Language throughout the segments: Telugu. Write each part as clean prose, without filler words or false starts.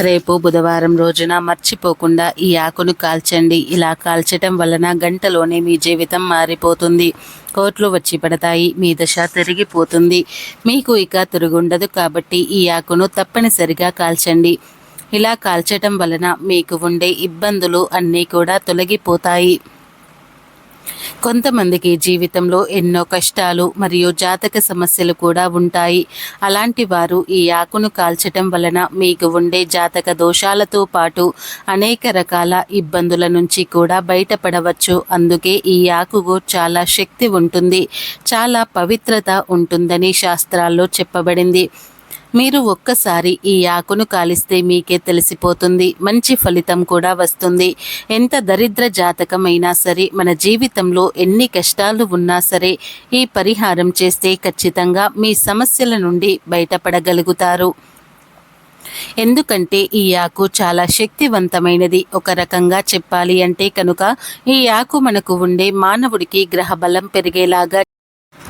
రేపు బుధవారం రోజున మర్చిపోకుండా ఈ ఆకును కాల్చండి. ఇలా కాల్చటం వలన గంటలోనే మీ జీవితం మారిపోతుంది. కోట్లు వచ్చి పడతాయి. మీ దశ తిరిగిపోతుంది. మీకు ఇక తిరుగుండదు. కాబట్టి ఈ ఆకును తప్పనిసరిగా కాల్చండి. ఇలా కాల్చటం వలన మీకు ఉండే ఇబ్బందులు అన్నీ కూడా తొలగిపోతాయి. కొంతమందికి జీవితంలో ఎన్నో కష్టాలు మరియు జాతక సమస్యలు కూడా ఉంటాయి. అలాంటి వారు ఈ ఆకును కాల్చటం వలన మీకు ఉండే జాతక దోషాలతో పాటు అనేక రకాల ఇబ్బందుల నుంచి కూడా బయటపడవచ్చు. అందుకే ఈ ఆకుకు చాలా శక్తి ఉంటుంది, చాలా పవిత్రత ఉంటుందని శాస్త్రాల్లో చెప్పబడింది. మీరు ఒక్కసారి ఈ ఆకును కాలిస్తే మీకే తెలిసిపోతుంది. మంచి ఫలితం కూడా వస్తుంది. ఎంత దరిద్ర జాతకమైనా సరే, మన జీవితంలో ఎన్ని కష్టాలు ఉన్నా సరే, ఈ పరిహారం చేస్తే ఖచ్చితంగా మీ సమస్యల నుండి బయటపడగలుగుతారు. ఎందుకంటే ఈ ఆకు చాలా శక్తివంతమైనది. ఒక రకంగా చెప్పాలి అంటే కనుక ఈ ఆకు మనకు ఉండే మానవుడికి గ్రహ బలం పెరిగేలాగా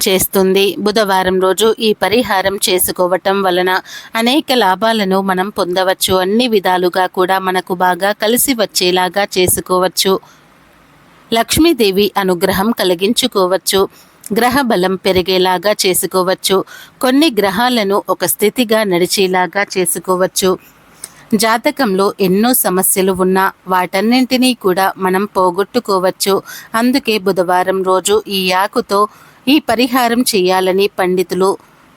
చేస్తుంది. బుధవారం రోజు ఈ పరిహారం చేసుకోవటం వలన అనేక లాభాలను మనం పొందవచ్చు. అన్ని విధాలుగా కూడా మనకు బాగా కలిసి వచ్చేలాగా చేసుకోవచ్చు. లక్ష్మీదేవి అనుగ్రహం కలిగించుకోవచ్చు. గ్రహ బలం పెరిగేలాగా చేసుకోవచ్చు. కొన్ని గ్రహాలను ఒక స్థితిగా నడిచేలాగా చేసుకోవచ్చు. జాతకంలో ఎన్నో సమస్యలు ఉన్నా వాటన్నింటినీ కూడా మనం పోగొట్టుకోవచ్చు. అందుకే బుధవారం రోజు ఈ ఆకుతో ఈ పరిహారం చేయాలని పండితులు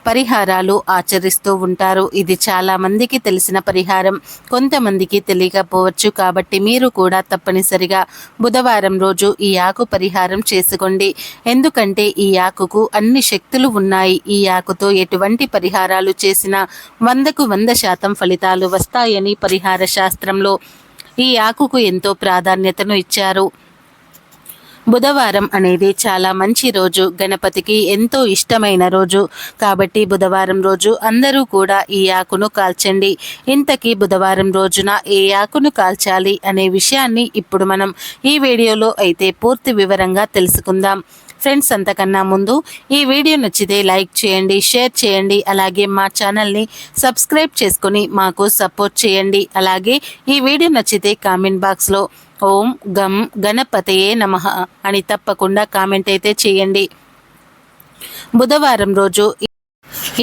పరిహారాలు ఆచరిస్తూ ఉంటారు. ఇది చాలా మందికి తెలిసిన పరిహారం, కొంతమందికి తెలియకపోవచ్చు. కాబట్టి మీరు కూడా తప్పనిసరిగా బుధవారం రోజు ఈ ఆకు పరిహారం చేసుకోండి. ఎందుకంటే ఈ ఆకుకు అన్ని శక్తులు ఉన్నాయి. ఈ ఆకుతో ఎటువంటి పరిహారాలు చేసినా 100కు 100% ఫలితాలు వస్తాయని పరిహార శాస్త్రంలో ఈ ఆకుకు ఎంతో ప్రాధాన్యతను ఇచ్చారు. బుధవారం అనేది చాలా మంచి రోజు, గణపతికి ఎంతో ఇష్టమైన రోజు. కాబట్టి బుధవారం రోజు అందరూ కూడా ఈ ఆకును కాల్చండి. ఇంతకీ బుధవారం రోజున ఏ ఆకును కాల్చాలి అనే విషయాన్ని ఇప్పుడు మనం ఈ వీడియోలో అయితే పూర్తి వివరంగా తెలుసుకుందాం. ఫ్రెండ్స్, అంతకన్నా ముందు ఈ వీడియో నచ్చితే లైక్ చేయండి, షేర్ చేయండి. అలాగే మా ఛానల్ని సబ్స్క్రైబ్ చేసుకొని మాకు సపోర్ట్ చేయండి. అలాగే ఈ వీడియో నచ్చితే కామెంట్ బాక్స్లో ఓం గం గణపతయే నమః అని తప్పకుండా కామెంట్ అయితే చేయండి. బుధవారం రోజు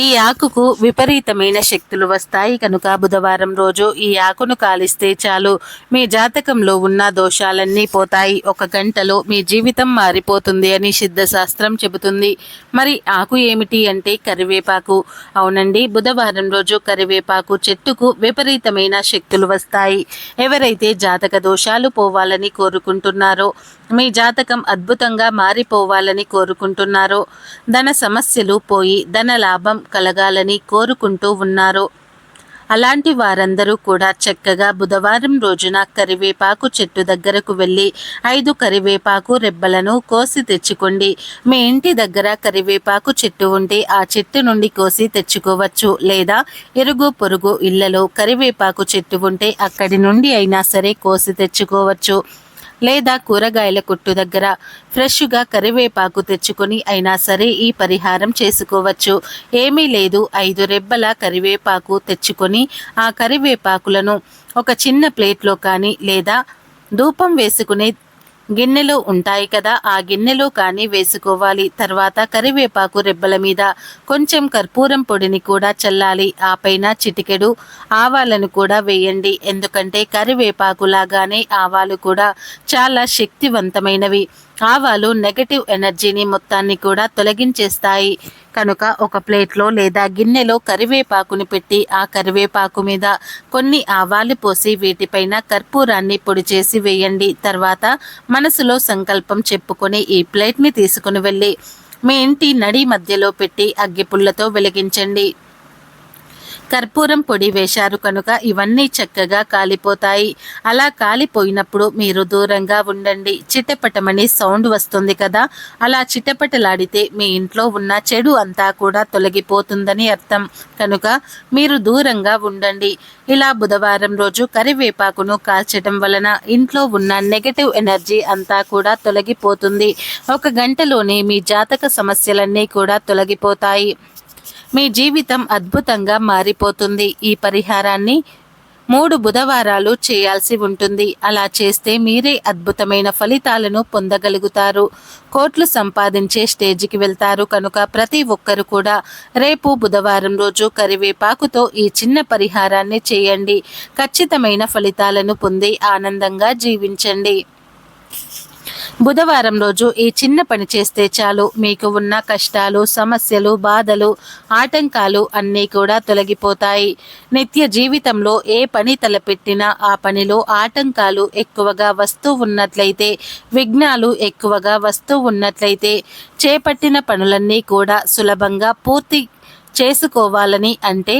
ఈ ఆకుకు విపరీతమైన శక్తులు వస్తాయి కనుక బుధవారం రోజు ఈ ఆకును కాలిస్తే చాలు, మీ జాతకంలో ఉన్న దోషాలన్నీ పోతాయి. 1 గంటలో మీ జీవితం మారిపోతుంది అని సిద్ధశాస్త్రం చెబుతుంది. మరి ఆకు ఏమిటి అంటే కరివేపాకు. అవునండి, బుధవారం రోజు కరివేపాకు చెట్టుకు విపరీతమైన శక్తులు వస్తాయి. ఎవరైతే జాతక దోషాలు పోవాలని కోరుకుంటున్నారో, మీ జాతకం అద్భుతంగా మారిపోవాలని కోరుకుంటున్నారో, ధన సమస్యలు పోయి ధన లాభం కలగాలని కోరుకుంటూ ఉన్నారో, అలాంటి వారందరూ కూడా చక్కగా బుధవారం రోజున కరివేపాకు చెట్టు దగ్గరకు వెళ్ళి 5 కరివేపాకు రెబ్బలను కోసి తెచ్చుకోండి. మీ ఇంటి దగ్గర కరివేపాకు చెట్టు ఉంటే ఆ చెట్టు నుండి కోసి తెచ్చుకోవచ్చు. లేదా ఇరుగు పొరుగు ఇళ్లలో కరివేపాకు చెట్టు ఉంటే అక్కడి నుండి అయినా సరే కోసి తెచ్చుకోవచ్చు. లేదా కూరగాయల కొట్టు దగ్గర ఫ్రెష్గా కరివేపాకు తెచ్చుకొని అయినా సరే ఈ పరిహారం చేసుకోవచ్చు. ఏమీ లేదు, 5 రెబ్బల కరివేపాకు తెచ్చుకొని ఆ కరివేపాకులను ఒక చిన్న ప్లేట్లో కానీ లేదా ధూపం వేసుకునే గిన్నెలో ఉంటాయి కదా, ఆ గిన్నెలో కానీ వేసుకోవాలి. తర్వాత కరివేపాకు రెబ్బల మీద కొంచెం కర్పూరం పొడిని కూడా చల్లాలి. ఆ పైన చిటికెడు ఆవాలను కూడా వేయండి. ఎందుకంటే కరివేపాకు లాగానే ఆవాలు కూడా చాలా శక్తివంతమైనవి. ఆవాలు నెగటివ్ ఎనర్జీని మొత్తాన్ని కూడా తొలగించేస్తాయి. కనుక ఒక ప్లేట్లో లేదా గిన్నెలో కరివేపాకుని పెట్టి ఆ కరివేపాకు మీద కొన్ని ఆవాలు పోసి వీటిపైన కర్పూరాన్ని పొడి చేసి వేయండి. తర్వాత మనసులో సంకల్పం చెప్పుకొని ఈ ప్లేట్ని తీసుకుని వెళ్ళి మీ ఇంటి నడి మధ్యలో పెట్టి అగ్గిపుల్లతో వెలిగించండి. కర్పూరం పొడి వేశారు కనుక ఇవన్నీ చక్కగా కాలిపోతాయి. అలా కాలిపోయినప్పుడు మీరు దూరంగా ఉండండి. చిటపటమని సౌండ్ వస్తుంది కదా, అలా చిటపటలాడితే మీ ఇంట్లో ఉన్న చెడు అంతా కూడా తొలగిపోతుందని అర్థం. కనుక మీరు దూరంగా ఉండండి. ఇలా బుధవారం రోజు కరివేపాకును కాల్చడం వలన ఇంట్లో ఉన్న నెగటివ్ ఎనర్జీ అంతా కూడా తొలగిపోతుంది. 1 గంటలోనే మీ జాతక సమస్యలన్నీ కూడా తొలగిపోతాయి. మీ జీవితం అద్భుతంగా మారిపోతుంది. ఈ పరిహారాన్ని 3 బుధవారాలు చేయాల్సి ఉంటుంది. అలా చేస్తే మీరే అద్భుతమైన ఫలితాలను పొందగలుగుతారు. కోట్లు సంపాదించే స్టేజికి వెళ్తారు. కనుక ప్రతి ఒక్కరు కూడా రేపు బుధవారం రోజు కరివేపాకుతో ఈ చిన్న పరిహారాన్ని చేయండి. ఖచ్చితమైన ఫలితాలను పొంది ఆనందంగా జీవించండి. బుధవారం రోజు ఈ చిన్న పని చేస్తే చాలు, మీకు ఉన్న కష్టాలు, సమస్యలు, బాధలు, ఆటంకాలు అన్నీ కూడా తొలగిపోతాయి. నిత్య జీవితంలో ఏ పని తలపెట్టినా ఆ పనిలో ఆటంకాలు ఎక్కువగా వస్తూ ఉన్నట్లయితే, విఘ్నాలు ఎక్కువగా వస్తూ ఉన్నట్లయితే చేపట్టిన పనులన్నీ కూడా సులభంగా పూర్తి చేసుకోవాలని అంటే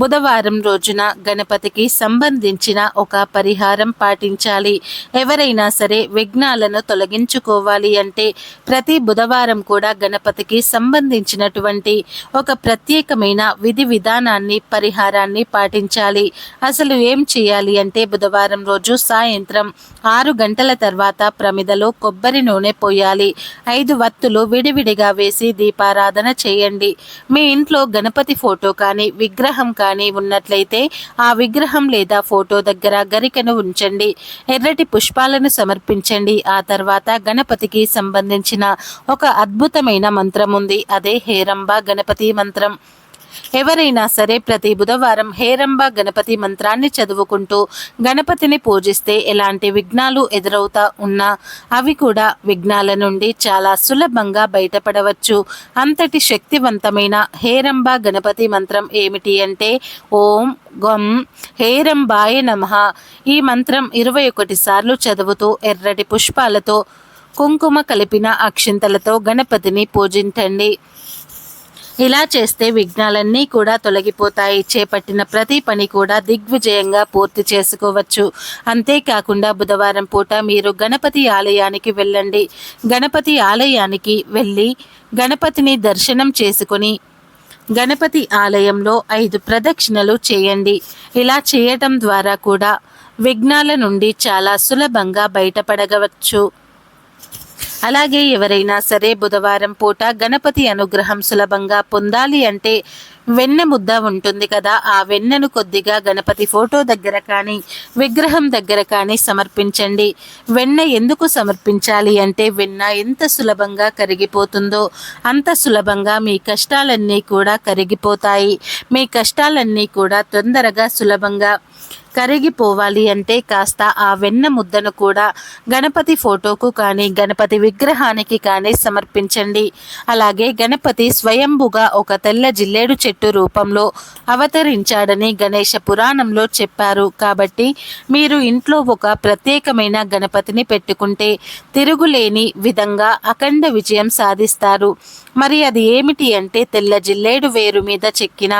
బుధవారం రోజున గణపతికి సంబంధించిన ఒక పరిహారం పాటించాలి. ఎవరైనా సరే విఘ్నాలను తొలగించుకోవాలి అంటే ప్రతి బుధవారం కూడా గణపతికి సంబంధించినటువంటి ఒక ప్రత్యేకమైన విధి విధానాన్ని, పరిహారాన్ని పాటించాలి. అసలు ఏం చేయాలి అంటే బుధవారం రోజు సాయంత్రం 6 గంటల తర్వాత ప్రమిదలో కొబ్బరి నూనె పోయాలి. 5 వత్తులు విడివిడిగా వేసి దీపారాధన చేయండి. మీ ఇంట్లో గణపతి ఫోటో కానీ విగ్రహం కానీ ఉన్నట్లయితే ఆ విగ్రహం లేదా ఫోటో దగ్గర గరికను ఉంచండి. ఎర్రటి పుష్పాలను సమర్పించండి. ఆ తర్వాత గణపతికి సంబంధించిన ఒక అద్భుతమైన మంత్రం ఉంది. అదే హేరంబ గణపతి మంత్రం. ఎవరైనా సరే ప్రతి బుధవారం హేరంబ గణపతి మంత్రాన్ని చదువుకుంటూ గణపతిని పూజిస్తే ఎలాంటి విఘ్నాలు ఎదురవుతా ఉన్నా అవి కూడా విఘ్నాల నుండి చాలా సులభంగా బయటపడవచ్చు. అంతటి శక్తివంతమైన హేరంబ గణపతి మంత్రం ఏమిటి అంటే ఓం గం హేరంబాయ నమః. ఈ మంత్రం 21 సార్లు చదువుతూ ఎర్రటి పుష్పాలతో కుంకుమ కలిపిన అక్షింతలతో గణపతిని పూజించండి. ఇలా చేస్తే విఘ్నాలన్నీ కూడా తొలగిపోతాయి. చేపట్టిన ప్రతి పని కూడా దిగ్విజయంగా పూర్తి చేసుకోవచ్చు. అంతేకాకుండా బుధవారం పూట మీరు గణపతి ఆలయానికి వెళ్ళండి. గణపతి ఆలయానికి వెళ్ళి గణపతిని దర్శనం చేసుకొని గణపతి ఆలయంలో 5 ప్రదక్షిణలు చేయండి. ఇలా చేయటం ద్వారా కూడా విఘ్నాల నుండి చాలా సులభంగా బయటపడవచ్చు. అలాగే ఎవరైనా సరే బుధవారం పూట గణపతి అనుగ్రహం సులభంగా పొందాలి అంటే వెన్న ముద్ద ఉంటుంది కదా, ఆ వెన్నను కొద్దిగా గణపతి ఫోటో దగ్గర కానీ విగ్రహం దగ్గర కానీ సమర్పించండి. వెన్న ఎందుకు సమర్పించాలి అంటే వెన్న ఎంత సులభంగా కరిగిపోతుందో అంత సులభంగా మీ కష్టాలన్నీ కూడా కరిగిపోతాయి. మీ కష్టాలన్నీ కూడా తొందరగా సులభంగా కరిగిపోవాలి అంటే కాస్త ఆ వెన్న ముద్దను కూడా గణపతి ఫోటోకు కానీ గణపతి విగ్రహానికి కానీ సమర్పించండి. అలాగే గణపతి స్వయంభుగా ఒక తెల్ల జిల్లేడు చెట్టు రూపంలో అవతరించాడని గణేశ పురాణంలో చెప్పారు. కాబట్టి మీరు ఇంట్లో ఒక ప్రత్యేకమైన గణపతిని పెట్టుకుంటే తిరుగులేని విధంగా అఖండ విజయం సాధిస్తారు. మరి అది ఏమిటి అంటే తెల్ల జిల్లేడు వేరు మీద చెక్కిన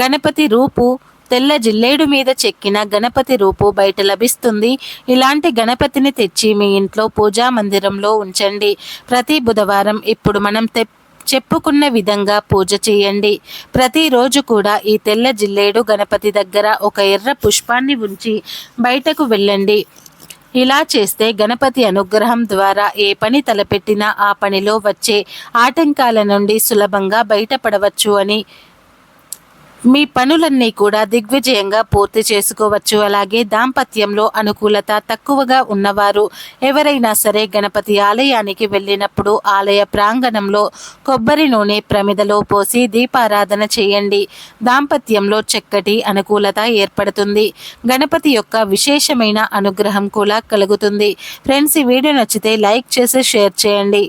గణపతి రూపు, తెల్ల జిల్లేడు మీద చెక్కిన గణపతి రూపు బయట లభిస్తుంది. ఇలాంటి గణపతిని తెచ్చి మీ ఇంట్లో పూజా మందిరంలో ఉంచండి. ప్రతి బుధవారం ఇప్పుడు మనం చెప్పుకున్న విధంగా పూజ చేయండి. ప్రతిరోజు కూడా ఈ తెల్ల జిల్లేడు గణపతి దగ్గర ఒక ఎర్ర పుష్పాన్ని ఉంచి బయటకు వెళ్ళండి. ఇలా చేస్తే గణపతి అనుగ్రహం ద్వారా ఏ పని తలపెట్టినా ఆ పనిలో వచ్చే ఆటంకాల నుండి సులభంగా బయటపడవచ్చు అని, మీ పనులన్నీ కూడా దిగ్విజయంగా పూర్తి చేసుకోవచ్చు. అలాగే దాంపత్యంలో అనుకూలత తక్కువగా ఉన్నవారు ఎవరైనా సరే గణపతి ఆలయానికి వెళ్ళినప్పుడు ఆలయ ప్రాంగణంలో కొబ్బరి నూనె ప్రమిదలో పోసి దీపారాధన చేయండి. దాంపత్యంలో చక్కటి అనుకూలత ఏర్పడుతుంది. గణపతి యొక్క విశేషమైన అనుగ్రహం కూడా కలుగుతుంది. ఫ్రెండ్స్, ఈ వీడియో నచ్చితే లైక్ చేసి షేర్ చేయండి.